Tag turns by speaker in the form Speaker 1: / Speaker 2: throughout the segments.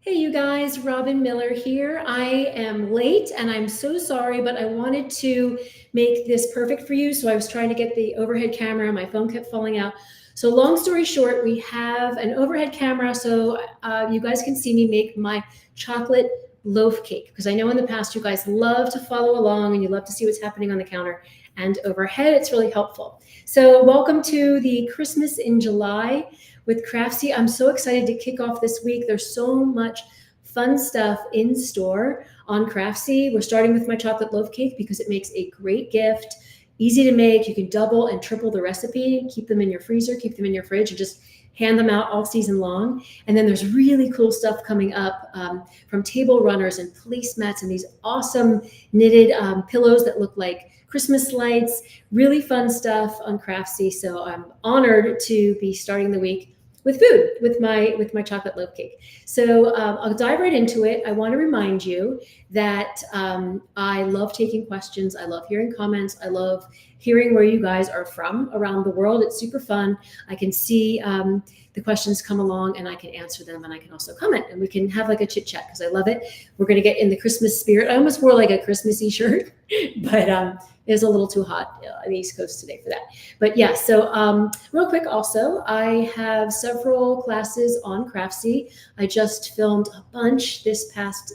Speaker 1: Hey, you guys, Robin Miller here. I am late and I'm so sorry, but I wanted to make this perfect for you. So I was trying to get the overhead camera. My phone kept falling out. So long story short, we have an overhead camera so you guys can see me make my chocolate loaf cake, because I know in the past you guys love to follow along and you love to see what's happening on the counter, and overhead it's really helpful. So welcome to the Christmas in July with Craftsy. I'm so excited to kick off this week. There's so much fun stuff in store on Craftsy. We're starting with my chocolate loaf cake because it makes a great gift, easy to make. You can double and triple the recipe, keep them in your freezer, keep them in your fridge, and just hand them out all season long. And then there's really cool stuff coming up from table runners and placemats and these awesome knitted pillows that look like Christmas lights, really fun stuff on Craftsy. So I'm honored to be starting the week with food, with my chocolate loaf cake. So I'll dive right into it. I want to remind you that I love taking questions. I love hearing comments. I love hearing where you guys are from around the world. It's super fun. I can see the questions come along and I can answer them, and I can also comment and we can have like a chit chat because I love it. We're going to get in the Christmas spirit. I almost wore like a Christmassy shirt, but it was a little too hot on the East Coast today for that. But yeah, so real quick also, I have several classes on Craftsy. I just filmed a bunch this past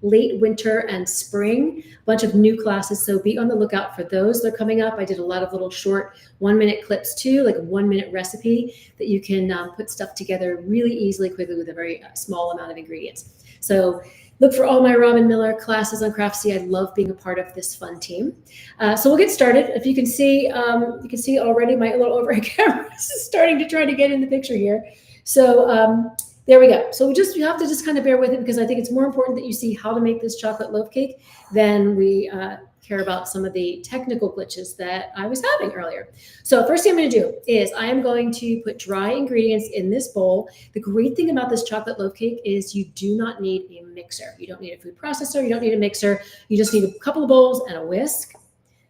Speaker 1: late winter and spring, a bunch of new classes. So be on the lookout for those. They're coming up. I did a lot of little short 1-minute clips too, like a 1-minute recipe that you can put stuff together really easily, quickly with a very small amount of ingredients. So look for all my Robin Miller classes on Craftsy. I love being a part of this fun team. So we'll get started. If you can see already my little overhead camera is starting to try to get in the picture here. So there we go. So you have to just kind of bear with it, because I think it's more important that you see how to make this chocolate loaf cake than we care about some of the technical glitches that I was having earlier. So first thing I'm going to do is I am going to put dry ingredients in this bowl. The great thing about this chocolate loaf cake is you do not need a mixer. You don't need a food processor. You don't need a mixer. You just need a couple of bowls and a whisk.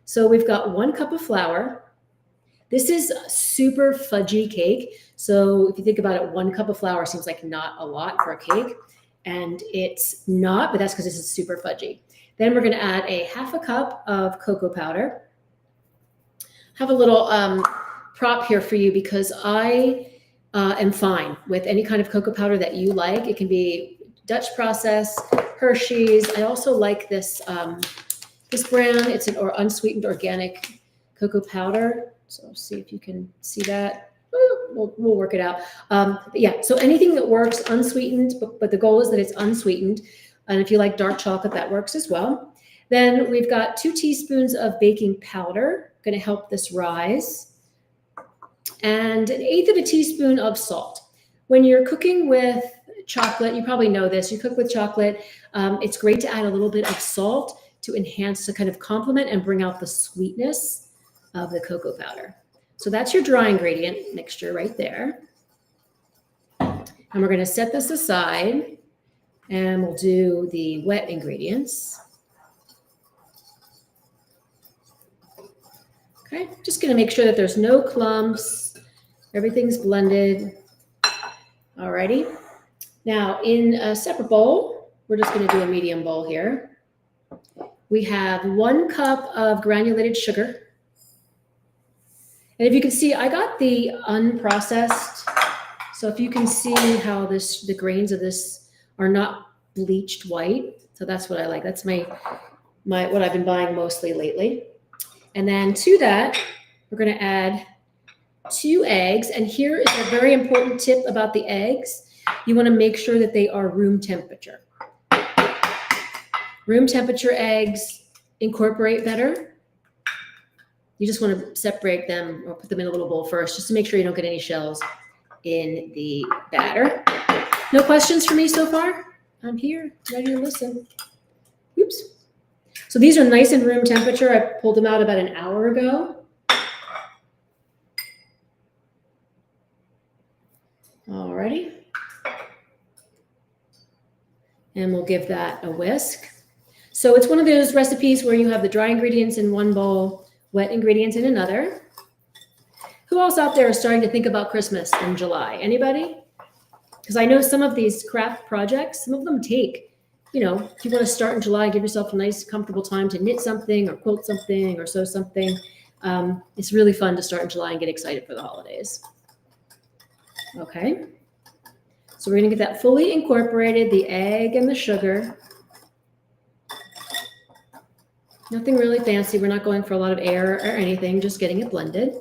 Speaker 1: So we've got 1 cup of flour. This is a super fudgy cake. So if you think about it, 1 cup of flour seems like not a lot for a cake, and it's not, but that's because this is super fudgy. Then we're going to add a 1/2 cup of cocoa powder. Have a little prop here for you, because I am fine with any kind of cocoa powder that you like. It can be Dutch process, Hershey's. I also like this this brand. It's an unsweetened organic cocoa powder. So see if you can see that. We'll work it out. But yeah, so anything that works unsweetened, but the goal is that it's unsweetened. And if you like dark chocolate, that works as well. Then we've got 2 teaspoons of baking powder, going to help this rise, and 1/8 of a teaspoon of salt. When you're cooking with chocolate, you probably know this, you cook with chocolate, it's great to add a little bit of salt to enhance, to kind of complement and bring out the sweetness of the cocoa powder. So that's your dry ingredient mixture right there. And we're going to set this aside, and we'll do the wet ingredients. Okay, just going to make sure that there's no clumps. Everything's blended. Alrighty. Now in a separate bowl, we're just going to do a medium bowl here. We have 1 cup of granulated sugar. And if you can see, I got the unprocessed. So if you can see how the grains of this are not bleached white. So that's what I like. That's what I've been buying mostly lately. And then to that, we're going to add 2 eggs. And here is a very important tip about the eggs. You want to make sure that they are room temperature. Room temperature eggs incorporate better. You just want to separate them or put them in a little bowl first, just to make sure you don't get any shells in the batter. No questions for me so far? I'm here, ready to listen. Oops. So these are nice and room temperature. I pulled them out about an hour ago. Alrighty. And we'll give that a whisk. So it's one of those recipes where you have the dry ingredients in one bowl, wet ingredients in another. Who else out there is starting to think about Christmas in July? Anybody? Because I know some of these craft projects, some of them take, if you want to start in July, give yourself a nice, comfortable time to knit something or quilt something or sew something. It's really fun to start in July and get excited for the holidays. Okay. So we're going to get that fully incorporated, the egg and the sugar. Nothing really fancy. We're not going for a lot of air or anything, just getting it blended.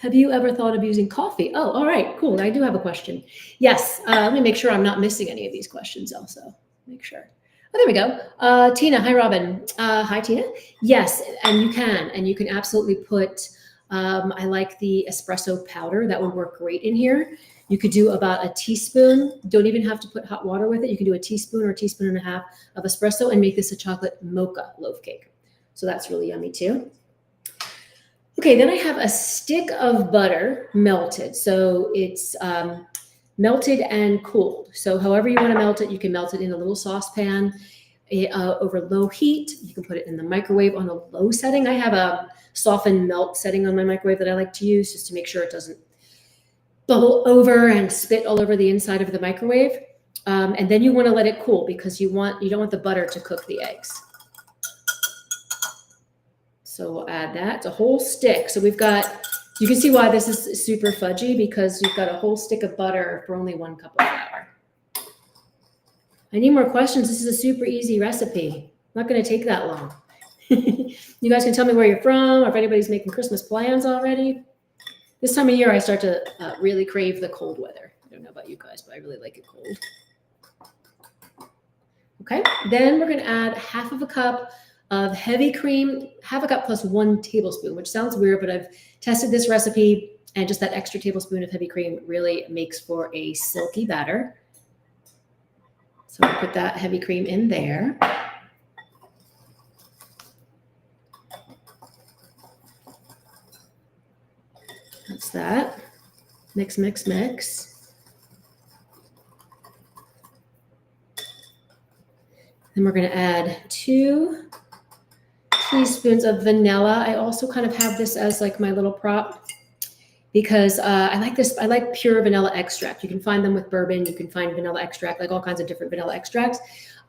Speaker 1: Have you ever thought of using coffee? Oh, all right, cool. I do have a question. Yes, let me make sure I'm not missing any of these questions also. Make sure. Oh, there we go. Tina, hi, Robin. Hi, Tina. Yes, and you can absolutely put, I like the espresso powder. That would work great in here. You could do about a teaspoon. Don't even have to put hot water with it. You can do a teaspoon or a teaspoon and a half of espresso and make this a chocolate mocha loaf cake. So that's really yummy too. Okay, then I have a stick of butter melted. So it's melted and cooled. So however you want to melt it, you can melt it in a little saucepan over low heat. You can put it in the microwave on a low setting. I have a soften melt setting on my microwave that I like to use just to make sure it doesn't bubble over and spit all over the inside of the microwave. And then you want to let it cool because you don't want the butter to cook the eggs. So we'll add that. It's a whole stick. So you can see why this is super fudgy because you've got a whole stick of butter for only 1 cup of flour. I need more questions. This is a super easy recipe. Not going to take that long. You guys can tell me where you're from or if anybody's making Christmas plans already. This time of year, I start to really crave the cold weather. I don't know about you guys, but I really like it cold. Okay, then we're going to add half of a cup of heavy cream, half a cup plus 1 tablespoon, which sounds weird, but I've tested this recipe and just that extra tablespoon of heavy cream really makes for a silky batter. So we'll put that heavy cream in there. That's that. Mix, mix, mix. Then we're going to add 2 teaspoons of vanilla. I also kind of have this as like my little prop because I like this. I like pure vanilla extract. You can find them with bourbon. You can find vanilla extract, like all kinds of different vanilla extracts.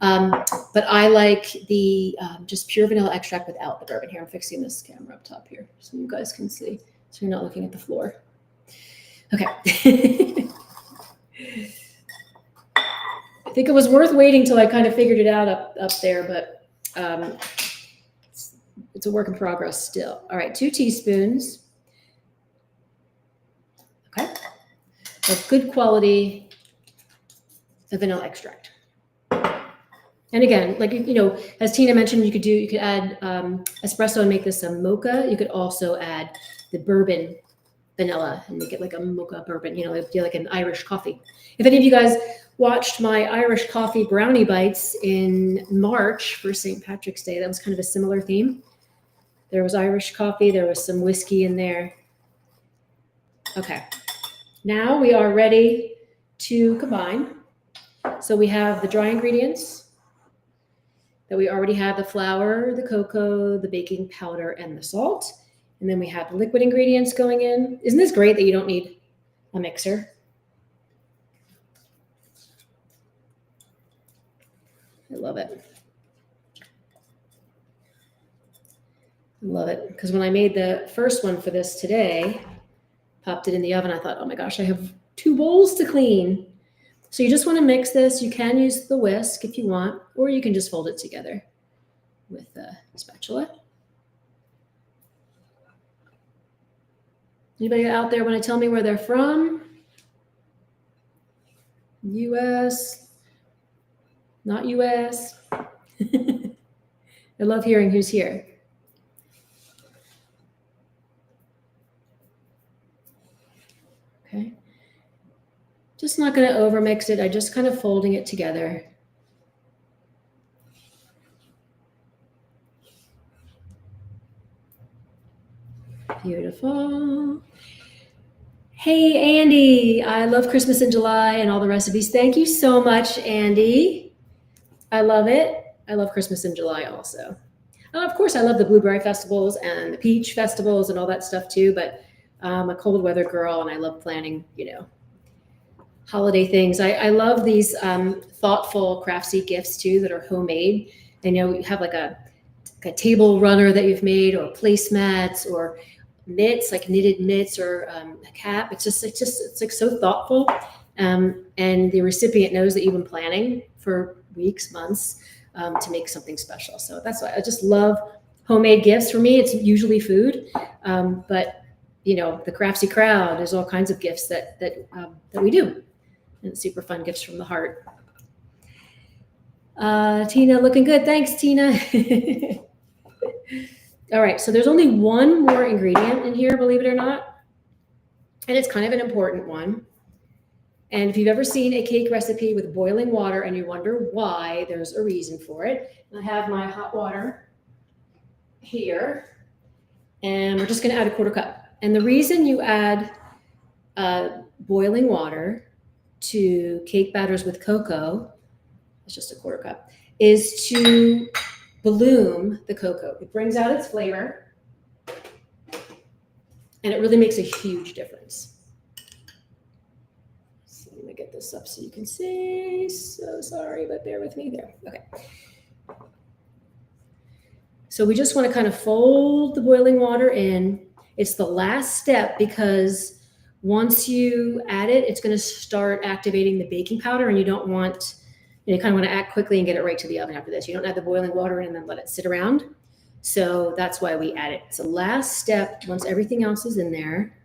Speaker 1: But I like the just pure vanilla extract without the bourbon. Here, I'm fixing this camera up top here so you guys can see. So you're not looking at the floor. Okay. I think it was worth waiting till I kind of figured it out up there, but it's a work in progress still. All right, 2 teaspoons. Okay. Of good quality vanilla extract. And again, like, as Tina mentioned, you could add espresso and make this a mocha. You could also add the bourbon vanilla and make it like a mocha bourbon, like an Irish coffee. If any of you guys watched my Irish coffee brownie bites in March for St. Patrick's Day, that was kind of a similar theme. There was Irish coffee, there was some whiskey in there. Okay, now we are ready to combine. So we have the dry ingredients that we already have: the flour, the cocoa, the baking powder, and the salt. And then we have the liquid ingredients going in. Isn't this great that you don't need a mixer? I love it. I love it. Because when I made the first one for this today, popped it in the oven, I thought, oh my gosh, I have 2 bowls to clean. So you just want to mix this. You can use the whisk if you want, or you can just fold it together with a spatula. Anybody out there want to tell me where they're from? US, not US. I love hearing who's here. Okay. Just not going to overmix it. I just kind of folding it together. Beautiful. Hey, Andy. I love Christmas in July and all the recipes. Thank you so much, Andy. I love it. I love Christmas in July also. Of course, I love the blueberry festivals and the peach festivals and all that stuff too. But I'm a cold weather girl and I love planning, holiday things. I love these thoughtful craftsy gifts too that are homemade. And you have like a table runner that you've made, or placemats, or mitts, like knitted mitts, or a cap. It's like so thoughtful. And the recipient knows that you've been planning for weeks, months, to make something special. So that's why I just love homemade gifts. For me, it's usually food, but the craftsy crowd, there's all kinds of gifts that we do, and super fun gifts from the heart. Tina, looking good. Thanks, Tina. All right, so there's only one more ingredient in here, believe it or not, and it's kind of an important one. And if you've ever seen a cake recipe with boiling water and you wonder why, there's a reason for it. I have my hot water here, and we're just going to add a 1/4 cup. And the reason you add boiling water to cake batters with cocoa, it's just a 1/4 cup, is to bloom the cocoa. It brings out its flavor, and it really makes a huge difference. So let me get this up so you can see. So sorry, but bear with me there. Okay. So we just want to kind of fold the boiling water in. It's the last step because once you add it, it's going to start activating the baking powder, and you don't want, you kind of want to act quickly and get it right to the oven after this. You don't add the boiling water in and then let it sit around. So that's why we add it. It's the last step once everything else is in there.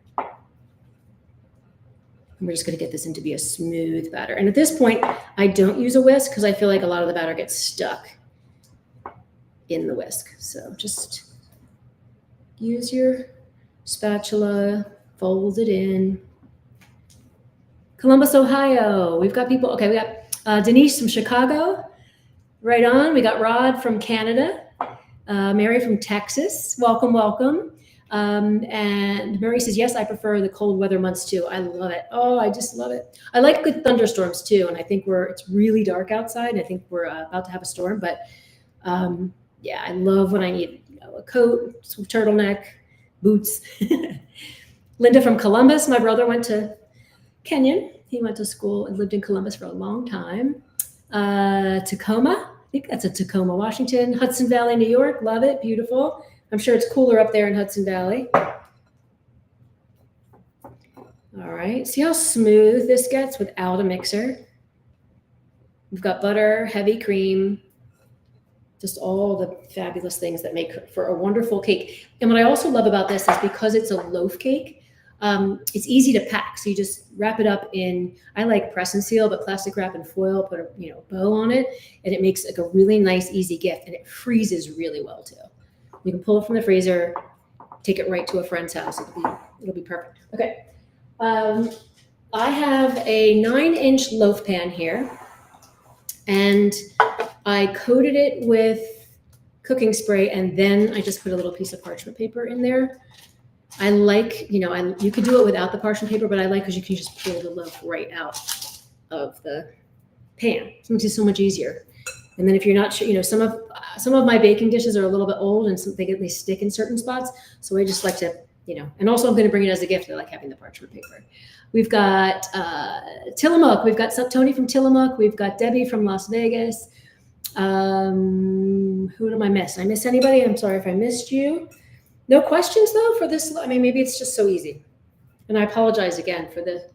Speaker 1: And we're just going to get this into be a smooth batter. And at this point, I don't use a whisk because I feel like a lot of the batter gets stuck in the whisk. So just use your spatula, fold it in. Columbus, Ohio. We've got people. Okay, we got Denise from Chicago. Right on. We got Rod from Canada. Mary from Texas. Welcome, welcome. And Mary says, yes, I prefer the cold weather months too. I love it. Oh, I just love it. I like good thunderstorms too. And I think it's really dark outside. And I think we're about to have a storm. But yeah, I love when I need a coat, some turtleneck, boots. Linda from Columbus. My brother went to Kenyon. He went to school and lived in Columbus for a long time. Tacoma. I think that's Tacoma, Washington. Hudson Valley, New York. Love it. Beautiful. I'm sure it's cooler up there in Hudson Valley. All right. See how smooth this gets without a mixer? We've got butter, heavy cream, just all the fabulous things that make for a wonderful cake. And what I also love about this is because it's a loaf cake, it's easy to pack. So you just wrap it up in, I like press and seal, but plastic wrap and foil, put a bow on it, and it makes like a really nice, easy gift. And it freezes really well too. You can pull it from the freezer, take it right to a friend's house. It'll be perfect. Okay. I have a 9-inch loaf pan here, and I coated it with cooking spray, and then I just put a little piece of parchment paper in there. I like, you could do it without the parchment paper, but I like because you can just pull the loaf right out of the pan. It makes it so much easier. And then if you're not sure, some of my baking dishes are a little bit old and they stick in certain spots. So I just like to, and also I'm going to bring it as a gift. I like having the parchment paper. We've got Tillamook. We've got Tony from Tillamook. We've got Debbie from Las Vegas. Who did I miss? Did I miss anybody? I'm sorry if I missed you. No questions though for this. I mean, maybe it's just so easy. And I apologize again for the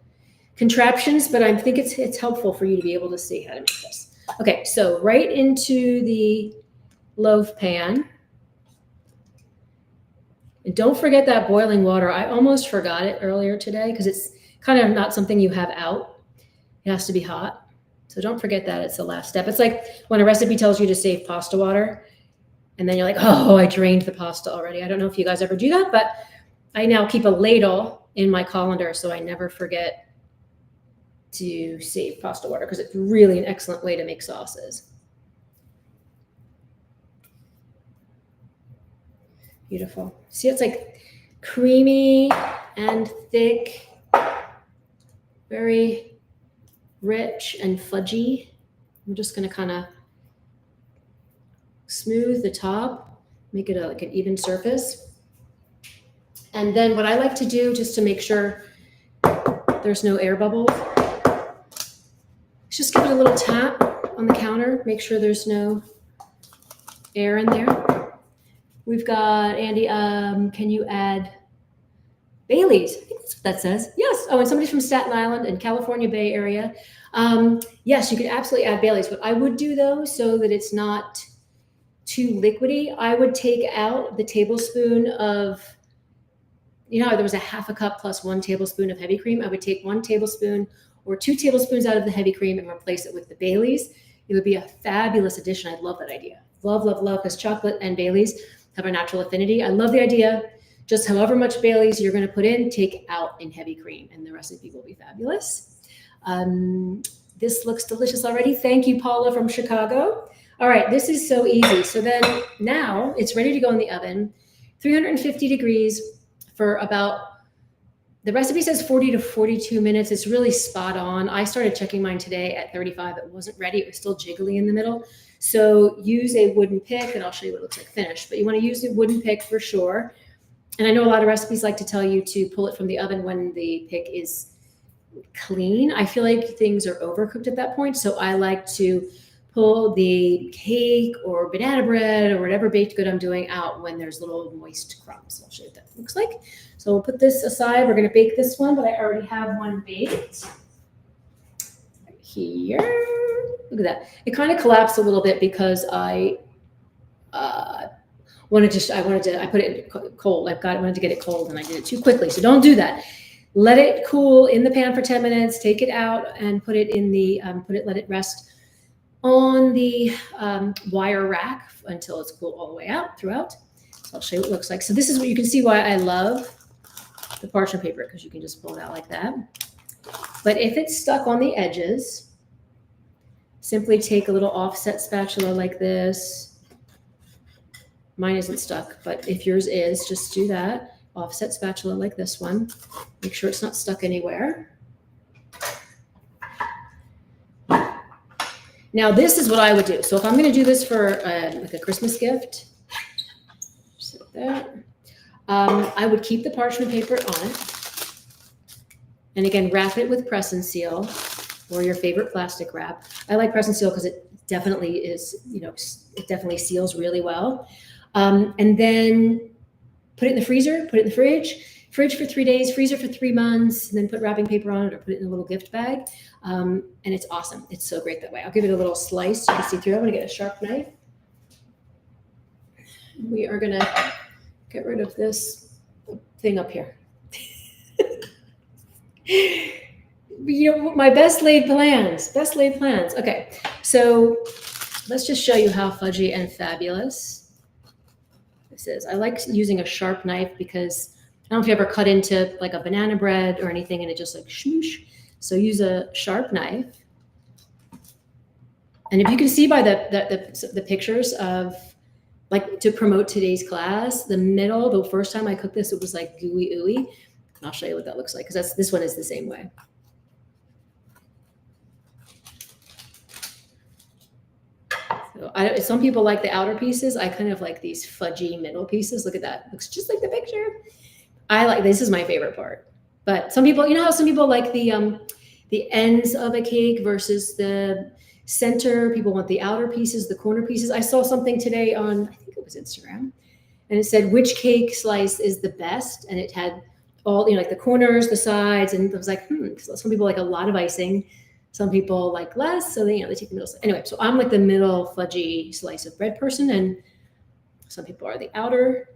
Speaker 1: contraptions, but I think it's helpful for you to be able to see how to make this. Okay, so right into the loaf pan. And don't forget that boiling water. I almost forgot it earlier today because it's kind of not something you have out. It has to be hot. So don't forget that it's the last step. It's like when a recipe tells you to save pasta water, and then you're like, oh, I drained the pasta already. I don't know if you guys ever do that, but I now keep a ladle in my colander so I never forget to save pasta water because it's really an excellent way to make sauces. Beautiful. See, it's like creamy and thick, very rich and fudgy. I'm just going to kind of smooth the top, make it like an even surface. And then what I like to do, just to make sure there's no air bubbles, is just give it a little tap on the counter, make sure there's no air in there. We've got, Andy, can you add Bailey's? I think that's what that says. Yes. Oh, and somebody's from Staten Island and California Bay Area. Yes, you could absolutely add Bailey's. What I would do, though, so that it's not too liquidy, I would take out the tablespoon of, there was a half a cup plus 1 tablespoon of heavy cream. I would take 1 tablespoon or 2 tablespoons out of the heavy cream and replace it with the Bailey's. It would be a fabulous addition. I love that idea. Love, love, love, because chocolate and Bailey's have a natural affinity. I love the idea. Just however much Bailey's you're going to put in, take out in heavy cream, and the recipe will be fabulous. This looks delicious already. Thank you, Paula from Chicago. All right, this is so easy. So then now it's ready to go in the oven, 350 degrees for about, the recipe says 40 to 42 minutes. It's really spot on. I started checking mine today at 35. It wasn't ready. It was still jiggly in the middle. So use a wooden pick, and I'll show you what it looks like finished. But you want to use a wooden pick for sure. And I know a lot of recipes like to tell you to pull it from the oven when the pick is clean. I feel like things are overcooked at that point. So I like to pull the cake or banana bread or whatever baked good I'm doing out when there's little moist crumbs. I'll show you what that looks like. So we'll put this aside. We're going to bake this one, but I already have one baked. Right here. Look at that. It kind of collapsed a little bit because I put it cold. I wanted to get it cold and I did it too quickly. So don't do that. Let it cool in the pan for 10 minutes, take it out and put it in the, let it rest on the wire rack until it's cool all the way out throughout. So I'll show you what it looks like. So this is what you can see why I love the parchment paper, because you can just pull it out like that. But if it's stuck on the edges, simply take a little offset spatula like this. Mine isn't stuck, but if yours is, just do that. Offset spatula like this one. Make sure it's not stuck anywhere. Now this is what I would do. So if I'm going to do this for like a Christmas gift, just like that, I would keep the parchment paper on it. And again, wrap it with press and seal or your favorite plastic wrap. I like press and seal because it definitely is, it definitely seals really well. And then put it in the freezer, put it in the fridge for 3 days, freezer for 3 months, and then put wrapping paper on it or put it in a little gift bag. And it's awesome. It's so great that way. I'll give it a little slice so you can see through. I'm going to get a sharp knife. We are going to get rid of this thing up here. My best laid plans. Okay, so let's just show you how fudgy and fabulous this is. I like using a sharp knife because I don't know if you ever cut into like a banana bread or anything and it just like smoosh. So use a sharp knife. And if you can see by the pictures of, like, to promote today's class, the first time I cooked this, it was like gooey ooey. And I'll show you what that looks like because this one is the same way. So some people like the outer pieces. I kind of like these fudgy middle pieces. Look at that. Looks just like the picture. This is my favorite part. But some people, how some people like the ends of a cake versus the center. People want the outer pieces, the corner pieces. I saw something today on, I think it was Instagram, and it said which cake slice is the best, and it had all, like the corners, the sides, and I was like, So some people like a lot of icing, some people like less, so they take the middle. Anyway, so I'm like the middle fudgy slice of bread person, and some people are the outer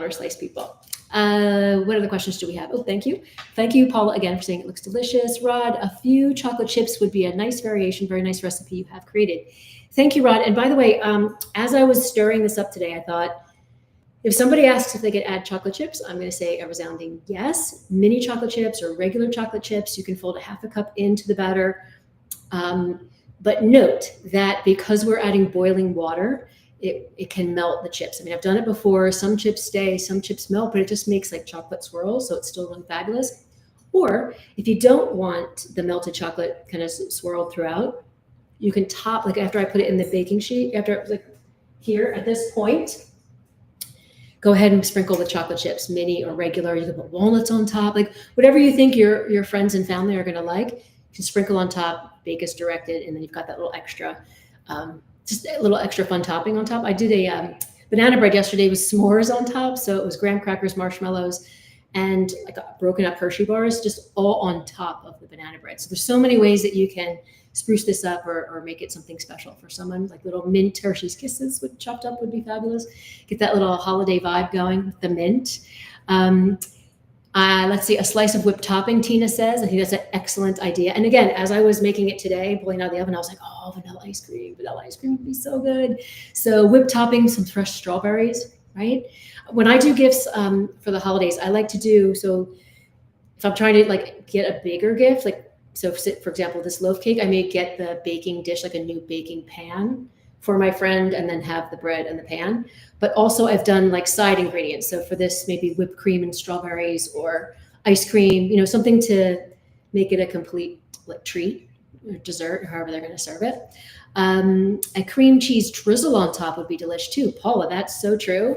Speaker 1: slice people. What other questions do we have? Oh, thank you. Thank you, Paula, again, for saying it looks delicious. Rod, a few chocolate chips would be a nice variation, very nice recipe you have created. Thank you, Rod. And by the way, as I was stirring this up today, I thought, if somebody asks if they could add chocolate chips, I'm going to say a resounding yes. Mini chocolate chips or regular chocolate chips, you can fold a half a cup into the batter. But note that because we're adding boiling water, it can melt the chips. I mean, I've done it before. Some chips stay, some chips melt, but it just makes like chocolate swirls, so it's still really fabulous. Or if you don't want the melted chocolate kind of swirled throughout, you can top, like after I put it in the baking sheet, after like here at this point, go ahead and sprinkle the chocolate chips, mini or regular. You can put walnuts on top, like whatever you think your friends and family are going to like. You can sprinkle on top, bake as directed, and then you've got that little extra, just a little extra fun topping on top. I did a banana bread yesterday with s'mores on top, so it was graham crackers, marshmallows, and like broken up Hershey bars, just all on top of the banana bread. So there's so many ways that you can spruce this up or make it something special for someone, like little mint Hershey's Kisses with chopped up would be fabulous. Get that little holiday vibe going with the mint. Let's see, a slice of whipped topping, Tina says. I think that's an excellent idea. And again, as I was making it today, pulling it out of the oven, I was like, oh, vanilla ice cream would be so good. So whipped topping, some fresh strawberries, right? When I do gifts for the holidays, I like to do, so if I'm trying to like get a bigger gift, like, so for example, this loaf cake, I may get the baking dish, like a new baking pan for my friend, and then have the bread and the pan. But also I've done like side ingredients. So for this, maybe whipped cream and strawberries or ice cream, something to make it a complete like treat or dessert, or however they're going to serve it. A cream cheese drizzle on top would be delish too. Paula, that's so true.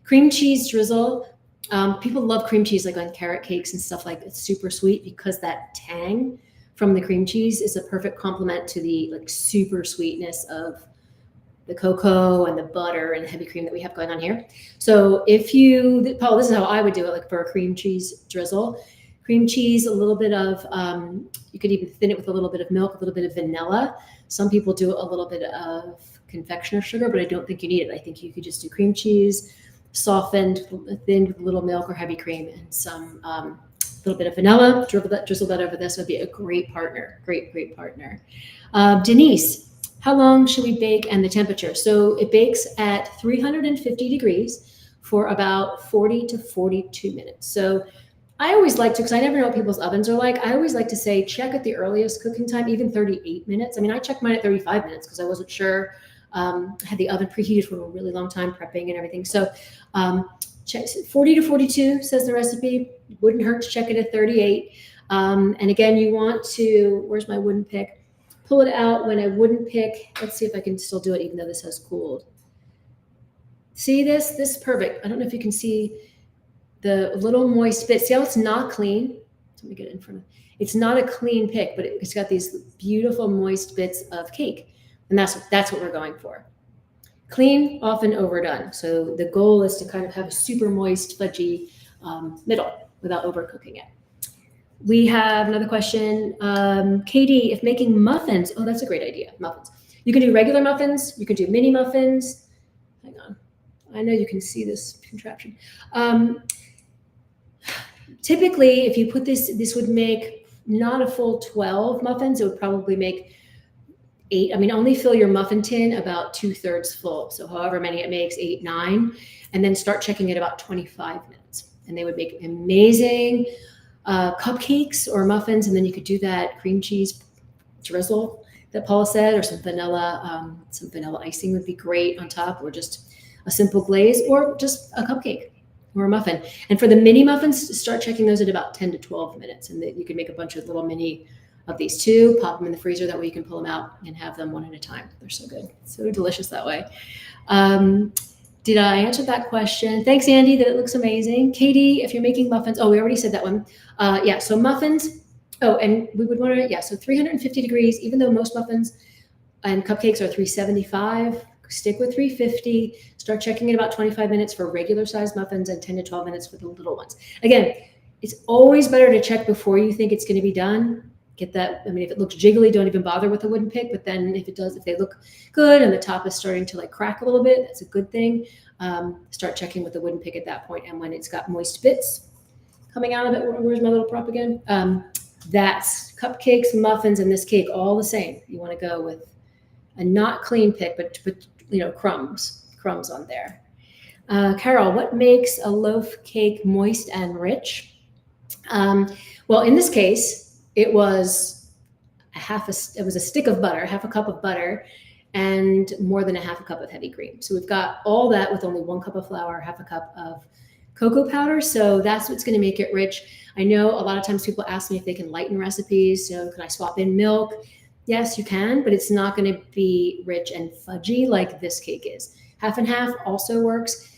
Speaker 1: Cream cheese drizzle. People love cream cheese like on carrot cakes and stuff like it's super sweet because that tang from the cream cheese is a perfect complement to the like super sweetness of the cocoa and the butter and the heavy cream that we have going on here. So Paul, this is how I would do it, like for a cream cheese drizzle. Cream cheese, a little bit of, you could even thin it with a little bit of milk, a little bit of vanilla. Some people do a little bit of confectioner sugar, but I don't think you need it. I think you could just do cream cheese, softened, thinned with a little milk or heavy cream, and some little bit of vanilla. Drizzle that over this would be a great partner. Great partner. Denise, how long should we bake and the temperature? So it bakes at 350 degrees for about 40 to 42 minutes. So I always like to, because I never know what people's ovens are like, I always like to say check at the earliest cooking time, even 38 minutes. I mean, I checked mine at 35 minutes because I wasn't sure. I had the oven preheated for a really long time, prepping and everything. So check 40 to 42 says the recipe. Wouldn't hurt to check it at 38. And again, you want to, where's my wooden pick? Pull it out when a wooden pick. Let's see if I can still do it even though this has cooled. See this? This is perfect. I don't know if you can see the little moist bit. See how it's not clean? Let me get it in front of. It's not a clean pick, but it's got these beautiful moist bits of cake. And that's what we're going for. Clean, often overdone. So the goal is to kind of have a super moist, fudgy middle without overcooking it. We have another question. Katie, if making muffins, oh, that's a great idea, muffins. You can do regular muffins. You can do mini muffins. Hang on. I know you can see this contraption. Typically, if you put this would make not a full 12 muffins. It would probably make 8. I mean, only fill your muffin tin about 2/3 full. So however many it makes, 8, 9, and then start checking it about 25 minutes. And they would make amazing cupcakes or muffins. And then you could do that cream cheese drizzle that Paula said, or some vanilla icing would be great on top, or just a simple glaze, or just a cupcake or a muffin. And for the mini muffins, start checking those at about 10 to 12 minutes. And you can make a bunch of little mini of these too, pop them in the freezer. That way you can pull them out and have them one at a time. They're so good. So delicious that way. Did I answer that question? Thanks, Andy, that it looks amazing. Katie, if you're making muffins, we already said that one. Yeah, so muffins. Oh, and we would want to, so 350 degrees, even though most muffins and cupcakes are 375, stick with 350. Start checking in about 25 minutes for regular size muffins and 10 to 12 minutes for the little ones. Again, it's always better to check before you think it's going to be done. Get that. I mean, if it looks jiggly, don't even bother with the wooden pick. But then if they look good and the top is starting to like crack a little bit, that's a good thing. Start checking with the wooden pick at that point. And when it's got moist bits coming out of it, where's my little prop again? That's cupcakes, muffins, and this cake, all the same. You want to go with a not clean pick, but crumbs on there. Carol, what makes a loaf cake moist and rich? Well, in this case, it was a stick of butter, half a cup of butter, and more than a half a cup of heavy cream. So we've got all that with only 1 cup of flour, half a cup of cocoa powder. So that's what's going to make it rich. I know a lot of times people ask me if they can lighten recipes. So can I swap in milk? Yes, you can, but it's not going to be rich and fudgy like this cake is. Half and half also works.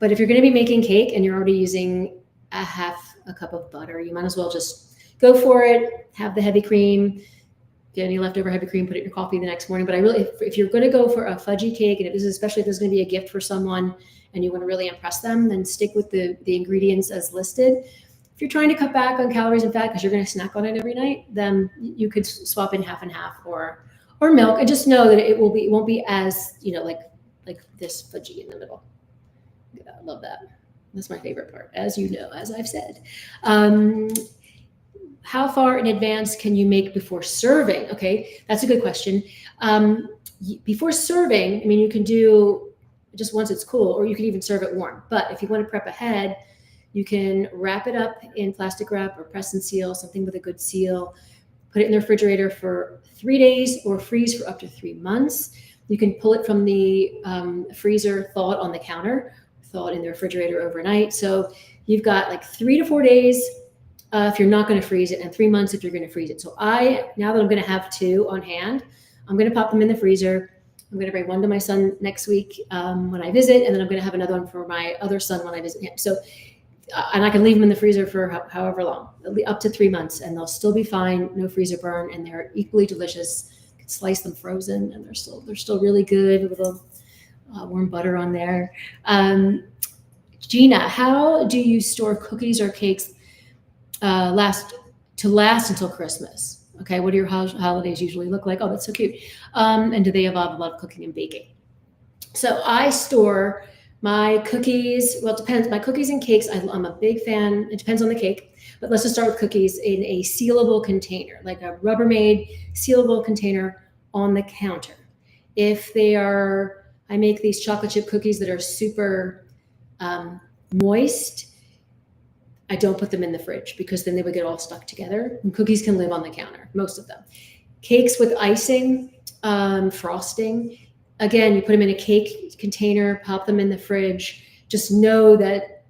Speaker 1: But if you're going to be making cake and you're already using a half a cup of butter, you might as well just go for it, have the heavy cream. Get any leftover heavy cream, put it in your coffee the next morning. But I really, if you're going to go for a fudgy cake, and especially if this is going to be a gift for someone and you want to really impress them, then stick with the ingredients as listed. If you're trying to cut back on calories and fat because you're going to snack on it every night, then you could swap in half and half or milk, and just know that it won't be as, like this fudgy in the middle. Yeah, I love that. That's my favorite part, as you know, as I've said. How far in advance can you make before serving? Okay, that's a good question. Before serving, I mean, you can do just once it's cool, or you can even serve it warm. But if you want to prep ahead, you can wrap it up in plastic wrap or press and seal, something with a good seal. Put it in the refrigerator for 3 days or freeze for up to 3 months. You can pull it from the freezer, thaw it on the counter, thaw it in the refrigerator overnight. So you've got like 3 to 4 days if you're not going to freeze it, and 3 months if you're going to freeze it. So now that I'm going to have 2 on hand, I'm going to pop them in the freezer. I'm going to bring one to my son next week when I visit, and then I'm going to have another one for my other son when I visit him. So, and I can leave them in the freezer for however long, up to 3 months, and they'll still be fine, no freezer burn, and they're equally delicious. You can slice them frozen, and they're still really good with a little warm butter on there. Gina, how do you store cookies or cakes last until Christmas? Okay, what do your holidays usually look like? Oh, that's so cute. And do they involve a lot of cooking and baking? So I store my cookies, well, it depends. My cookies and cakes, I'm a big fan. It depends on the cake, but let's just start with cookies in a sealable container, like a Rubbermaid sealable container on the counter. If I make these chocolate chip cookies that are super moist, I don't put them in the fridge because then they would get all stuck together. And cookies can live on the counter, most of them. Cakes with icing, frosting, again, you put them in a cake container, pop them in the fridge. Just know that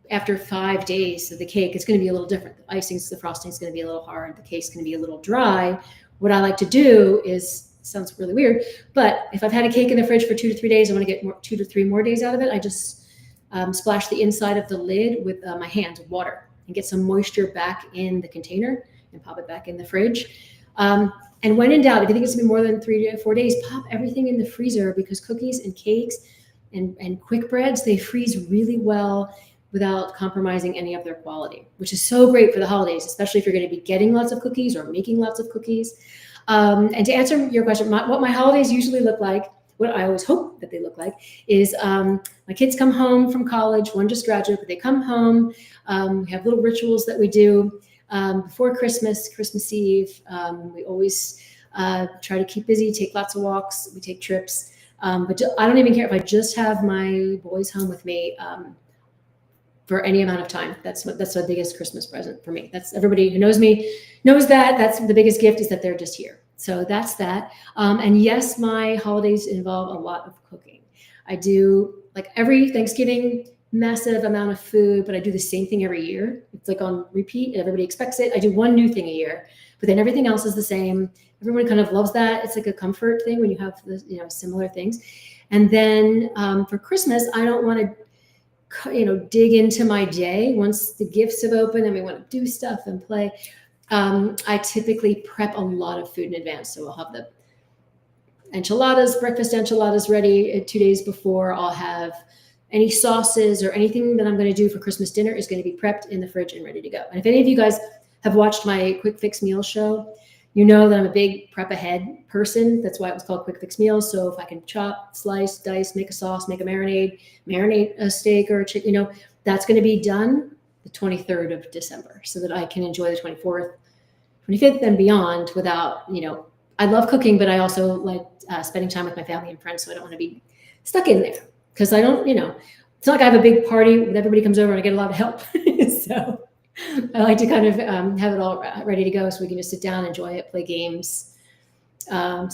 Speaker 1: after 5 days of the cake, it's going to be a little different. The frosting is going to be a little hard. The cake's going to be a little dry. What I like to do sounds really weird, but if I've had a cake in the fridge for 2 to 3 days, I want to get 2 to 3 more days out of it. I just splash the inside of the lid with my hands with water and get some moisture back in the container and pop it back in the fridge. And when in doubt, if you think it's gonna be more than 3 to 4 days, pop everything in the freezer, because cookies and cakes and quick breads, they freeze really well without compromising any of their quality, which is so great for the holidays, especially if you're going to be getting lots of cookies or making lots of cookies. And to answer your question, what my holidays usually look like, what I always hope that they look like, is my kids come home from college. One just graduated, but they come home. We have little rituals that we do before Christmas Eve. We always try to keep busy, take lots of walks. We take trips. But I don't even care if I just have my boys home with me for any amount of time. That's the biggest Christmas present for me. That's everybody who knows me knows that. That's the biggest gift, is that they're just here. So that's that. And yes, my holidays involve a lot of cooking. I do, like, every Thanksgiving, massive amount of food, but I do the same thing every year. It's like on repeat. Everybody expects it. I do one new thing a year, but then everything else is the same. Everyone kind of loves that. It's like a comfort thing when you have similar things. And then for Christmas, I don't want to dig into my day once the gifts have opened and we want to do stuff and play. I typically prep a lot of food in advance. So I'll have the breakfast enchiladas ready 2 days before. I'll have any sauces or anything that I'm going to do for Christmas dinner is going to be prepped in the fridge and ready to go. And if any of you guys have watched my Quick Fix Meal show, you know that I'm a big prep ahead person. That's why it was called Quick Fix Meals. So if I can chop, slice, dice, make a sauce, make a marinate a steak or a chicken, that's going to be done the 23rd of December, so that I can enjoy the 24th, 25th and beyond without, I love cooking, but I also like spending time with my family and friends. So I don't want to be stuck in there, because I don't, it's not like I have a big party when everybody comes over and I get a lot of help. So I like to kind of have it all ready to go so we can just sit down, enjoy it, play games. Can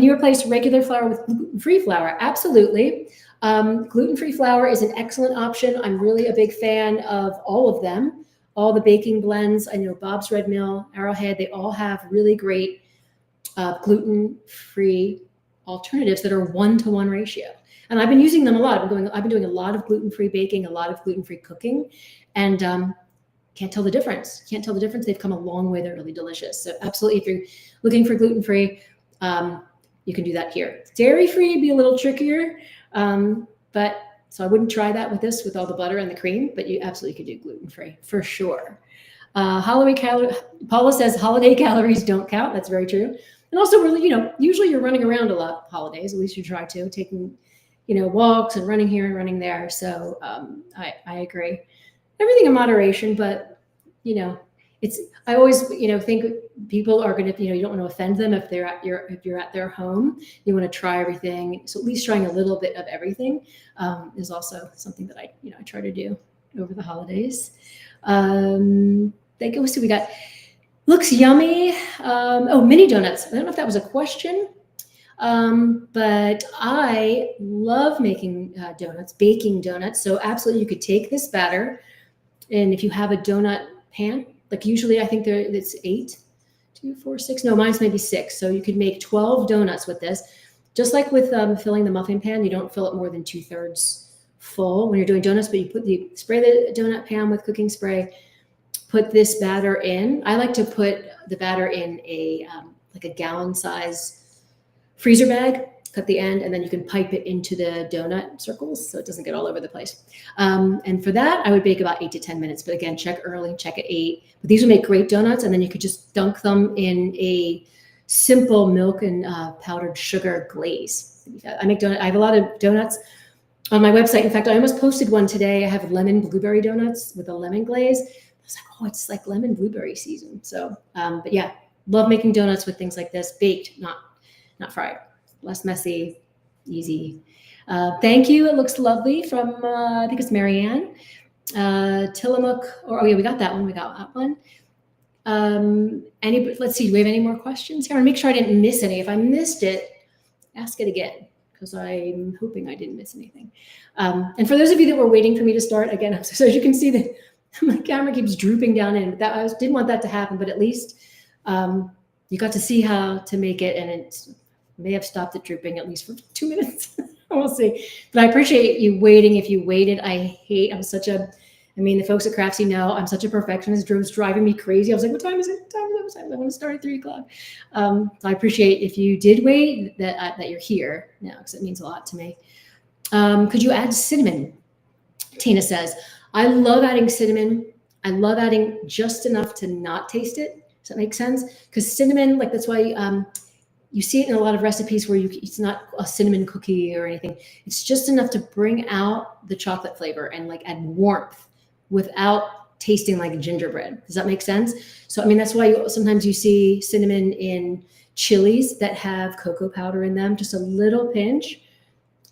Speaker 1: you replace regular flour with gluten-free flour? Absolutely. Gluten-free flour is an excellent option. I'm really a big fan of all of them, all the baking blends. I know Bob's Red Mill, Arrowhead, they all have really great gluten-free alternatives that are 1-to-1 ratio. And I've been using them a lot. I've been doing a lot of gluten-free baking, a lot of gluten-free cooking, and can't tell the difference. Can't tell the difference. They've come a long way. They're really delicious. So absolutely, if you're looking for gluten-free, you can do that here. Dairy-free would be a little trickier, but so I wouldn't try that with this, with all the butter and the cream, but you absolutely could do gluten-free for sure. Paula says holiday calories don't count. That's very true. And also, really, usually you're running around a lot holidays. At least you try to, taking, walks and running here and running there. So I agree. Everything in moderation, but I always think people are going to you don't want to offend them if you're at their home. You want to try everything. So at least trying a little bit of everything is also something that I try to do over the holidays. Thank you. So we got looks yummy. Mini donuts. I don't know if that was a question. But I love making donuts, baking donuts. So absolutely, you could take this batter, and if you have a donut pan, like usually I think it's 8, 2, 4, 6. No, mine's maybe 6. So you could make 12 donuts with this. Just like with filling the muffin pan, you don't fill it more than 2/3 full when you're doing donuts, but you spray the donut pan with cooking spray, put this batter in. I like to put the batter in a gallon size freezer bag, cut the end, and then you can pipe it into the donut circles so it doesn't get all over the place. And for that, I would bake about 8 to 10 minutes. But again, check early, check at 8. But these would make great donuts, and then you could just dunk them in a simple milk and powdered sugar glaze. I have a lot of donuts on my website. In fact, I almost posted one today. I have lemon blueberry donuts with a lemon glaze. I was like, oh, it's like lemon blueberry season. So, but yeah, love making donuts with things like this, baked, not fried. Less messy, easy. Thank you. It looks lovely from, I think it's Marianne. Tillamook, we got that one. We got that one. Let's see, do we have any more questions here? I want to make sure I didn't miss any. If I missed it, ask it again, because I'm hoping I didn't miss anything. And for those of you that were waiting for me to start, again, so as you can see that my camera keeps drooping down in. I didn't want that to happen, but at least you got to see how to make it, and it may have stopped it drooping at least for 2 minutes. We'll see. But I appreciate you waiting. If you waited, the folks at Craftsy know I'm such a perfectionist. It was driving me crazy. I was like, what time is it? I want to start at 3 o'clock. I appreciate if you did wait that you're here now, because it means a lot to me. Could you add cinnamon? Tina says, I love adding cinnamon. I love adding just enough to not taste it. Does that make sense? Because cinnamon, that's why you see it in a lot of recipes where it's not a cinnamon cookie or anything. It's just enough to bring out the chocolate flavor and add warmth without tasting like gingerbread. Does that make sense? So, that's why sometimes you see cinnamon in chilies that have cocoa powder in them. Just a little pinch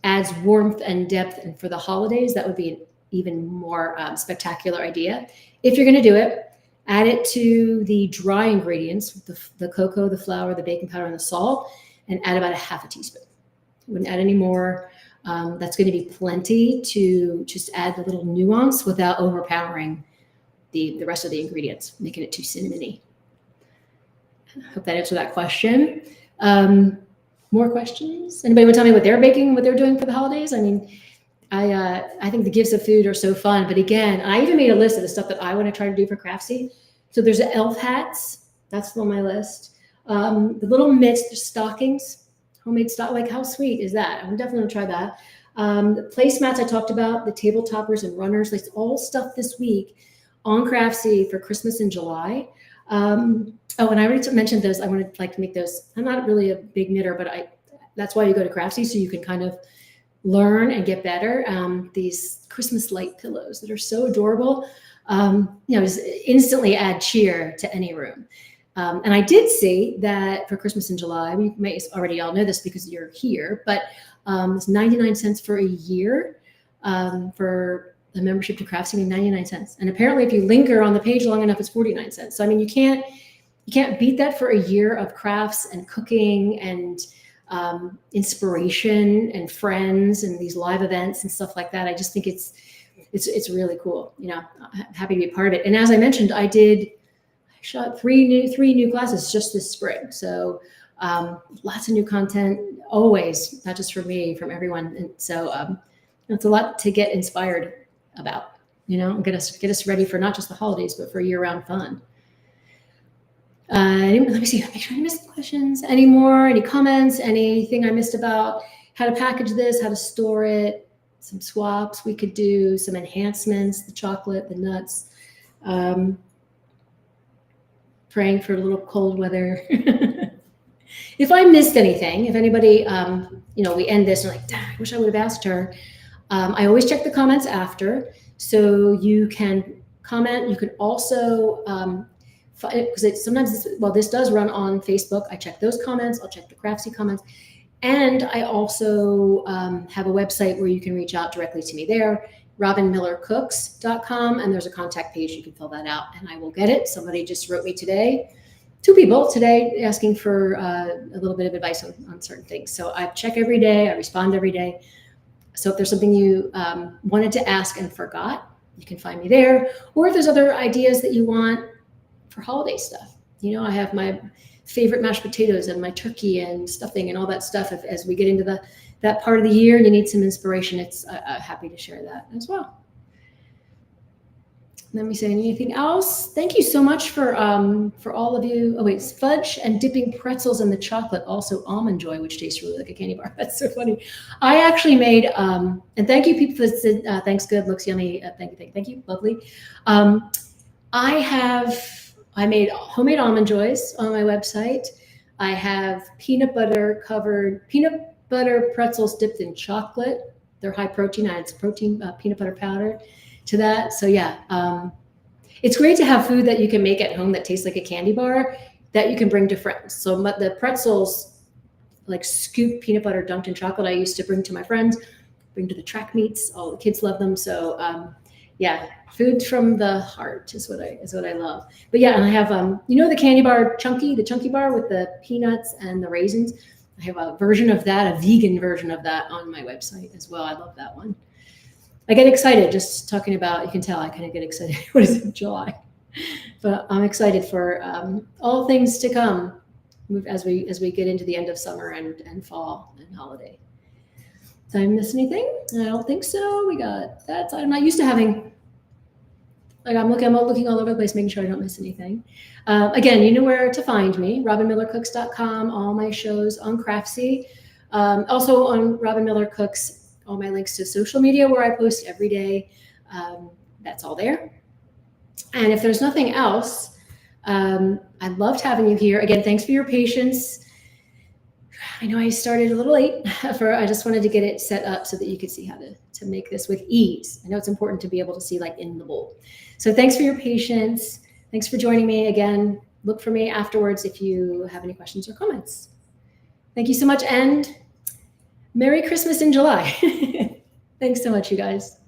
Speaker 1: adds warmth and depth. And for the holidays, that would be an even more spectacular idea. If you're going to do it, add it to the dry ingredients, the cocoa, the flour, the baking powder, and the salt, and add about a half a teaspoon. Wouldn't add any more. That's going to be plenty to just add the little nuance without overpowering the rest of the ingredients, making it too cinnamony. I hope that answered that question. More questions? Anybody want to tell me what they're baking, what they're doing for the holidays? I think the gifts of food are so fun. But again, I even made a list of the stuff that I want to try to do for Craftsy. So there's the elf hats. That's on my list. The little mitts, the stockings, homemade stock. How sweet is that? I'm definitely going to try that. The placemats I talked about, the table toppers and runners. It's all stuff this week on Craftsy for Christmas in July. And I already mentioned those. I wanted to make those. I'm not really a big knitter, but that's why you go to Craftsy, so you can kind of learn and get better. These Christmas light pillows that are so adorable, just instantly add cheer to any room. And I did see that for Christmas in July, we may already all know this because you're here, but it's 99 cents for a year for the membership to Craftsy, 99 cents. And apparently if you linger on the page long enough, it's 49 cents. So, you can't beat that for a year of crafts and cooking and inspiration and friends and these live events and stuff like that. I just think it's really cool. I'm happy to be a part of it. And as I mentioned, I shot three new classes just this spring. So Lots of new content, always, not just for me, from everyone. And so it's a lot to get inspired about, get us ready for not just the holidays, but for year-round fun. Let me see, make sure I missed questions. Any more, any comments, anything I missed about how to package this, how to store it, some swaps we could do, some enhancements, the chocolate, the nuts. Praying for a little cold weather. If I missed anything, if anybody, we end this and like, I wish I would have asked her. I always check the comments after, so you can comment. You can also, because sometimes this does run on Facebook. I check those comments. I'll check the Craftsy comments. And I also have a website where you can reach out directly to me there, robinmillercooks.com, and there's a contact page. You can fill that out and I will get it. Somebody just wrote me today, 2 people today, asking for a little bit of advice on certain things. So I check every day, I respond every day. So if there's something you wanted to ask and forgot, you can find me there. Or if there's other ideas that you want for holiday stuff, I have my favorite mashed potatoes and my turkey and stuffing and all that stuff. As we get into that part of the year and you need some inspiration, it's happy to share that as well. Let me say anything else. Thank you so much for all of you. Oh wait, fudge and dipping pretzels in the chocolate, also almond joy, which tastes really like a candy bar. That's so funny. I actually made, and thank you people that said, thanks, good, looks yummy. Thank you, lovely. I made homemade almond joys on my website. I have peanut butter pretzels dipped in chocolate. They're high protein. I add protein peanut butter powder to that. So yeah, it's great to have food that you can make at home that tastes like a candy bar that you can bring to friends. So the pretzels, like scoop peanut butter dunked in chocolate, I used to bring to my friends, bring to the track meets. All the kids love them. So yeah, food from the heart is what I love. But yeah, and I have the candy bar the chunky bar with the peanuts and the raisins. I have a version of that, a vegan version of that on my website as well. I love that one. I get excited just talking about, you can tell I kind of get excited. What is it, July? But I'm excited for all things to come as we get into the end of summer and fall and holiday. Did I miss anything? I don't think so. We got that. I'm not used to having, I'm looking all over the place, making sure I don't miss anything. Again, you know where to find me, robinmillercooks.com, all my shows on Craftsy. Also on Robin Miller Cooks, all my links to social media where I post every day. That's all there. And if there's nothing else, I loved having you here. Again, thanks for your patience. I know I started a little late. I just wanted to get it set up so that you could see how to make this with ease. I know it's important to be able to see like in the bowl. So thanks for your patience. Thanks for joining me again. Look for me afterwards if you have any questions or comments. Thank you so much, and Merry Christmas in July. Thanks so much, you guys.